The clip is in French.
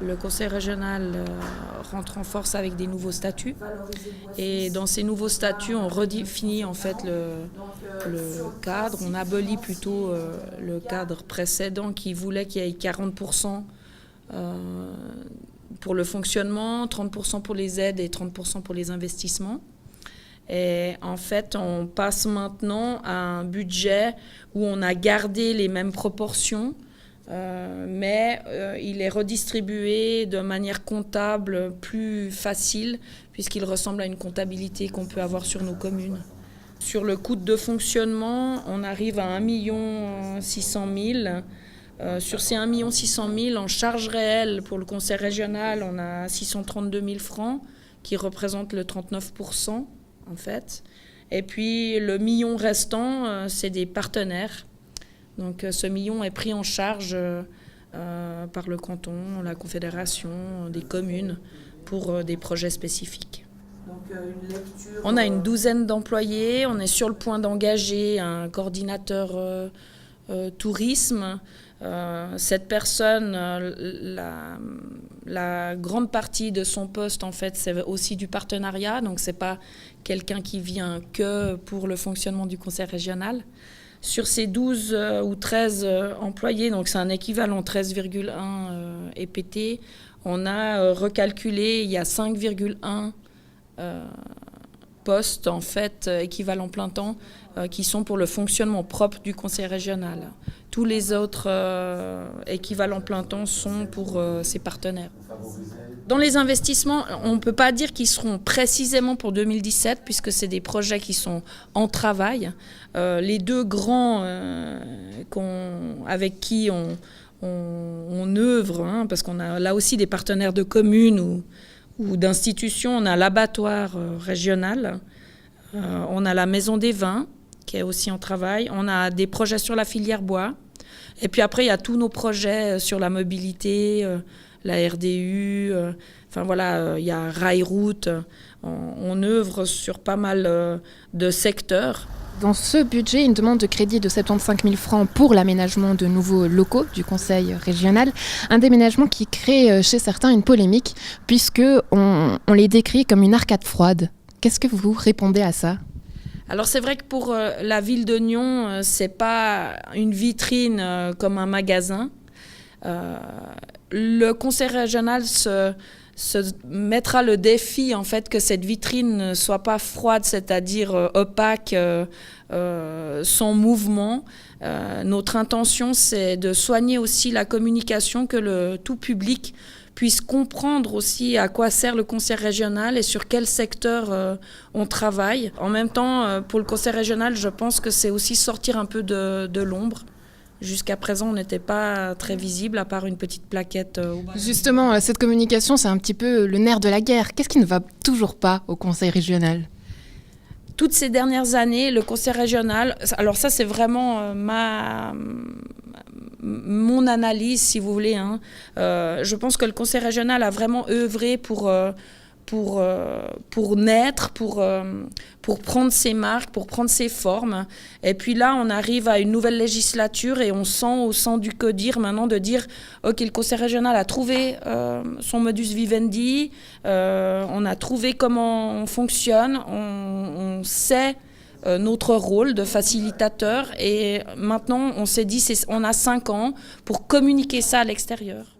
Le conseil régional rentre en force avec des nouveaux statuts et dans ces nouveaux statuts on redéfinit en fait le cadre, on abolit plutôt le cadre précédent qui voulait qu'il y ait 40% pour le fonctionnement, 30% pour les aides et 30% pour les investissements. Et en fait, on passe maintenant à un budget où on a gardé les mêmes proportions, mais il est redistribué de manière comptable plus facile, puisqu'il ressemble à une comptabilité qu'on peut avoir sur nos communes. Sur le coût de fonctionnement, on arrive à 1 600 000. Sur ces 1 600 000, en charge réelle pour le conseil régional, on a 632 000 francs, qui représentent le 39%. En fait. Et puis le million restant, c'est des partenaires. Donc ce million est pris en charge par le canton, la confédération, des communes pour des projets spécifiques. Donc, on a une douzaine d'employés, on est sur le point d'engager un coordinateur tourisme. Cette personne, la grande partie de son poste, en fait, c'est aussi du partenariat. Donc, ce n'est pas quelqu'un qui vient que pour le fonctionnement du conseil régional. Sur ces 12 ou 13 employés, donc c'est un équivalent 13,1 EPT, on a recalculé, il y a 5,1 postes, en fait, équivalent plein temps, qui sont pour le fonctionnement propre du conseil régional. Tous les autres équivalents plein temps sont pour ses partenaires. Dans les investissements, on ne peut pas dire qu'ils seront précisément pour 2017, puisque c'est des projets qui sont en travail. Les deux grands avec qui on œuvre, parce qu'on a là aussi des partenaires de communes ou d'institutions. On a l'abattoir régional, on a la maison des vins, qui est aussi en travail. On a des projets sur la filière bois. Et puis après, il y a tous nos projets sur la mobilité, la RDU, enfin voilà, il y a Rail-Route. On œuvre sur pas mal de secteurs. Dans ce budget, une demande de crédit de 75 000 francs pour l'aménagement de nouveaux locaux du conseil régional. Un déménagement qui crée chez certains une polémique, puisqu'on les décrit comme une arcade froide. Qu'est-ce que vous répondez à ça ? Alors c'est vrai que pour la ville de Nyon, c'est pas une vitrine comme un magasin. Le conseil régional se mettra le défi en fait que cette vitrine ne soit pas froide, c'est-à-dire opaque, sans mouvement. Notre intention, c'est de soigner aussi la communication, que le tout public puisse comprendre aussi à quoi sert le conseil régional et sur quel secteur on travaille. En même temps, pour le conseil régional, je pense que c'est aussi sortir un peu de l'ombre. Jusqu'à présent, on n'était pas très visible, à part une petite plaquette. Justement, cette communication, c'est un petit peu le nerf de la guerre. Qu'est-ce qui ne va toujours pas au conseil régional ? Toutes ces dernières années, le conseil régional, alors ça c'est vraiment mon analyse, si vous voulez. Je pense que le conseil régional a vraiment œuvré pour naître, pour prendre ses marques, pour prendre ses formes. Et puis là, on arrive à une nouvelle législature et on sent au sein du CODIR maintenant de dire ok, le conseil régional a trouvé son modus vivendi, on a trouvé comment on fonctionne, on sait notre rôle de facilitateur et maintenant on s'est dit on a 5 ans pour communiquer ça à l'extérieur.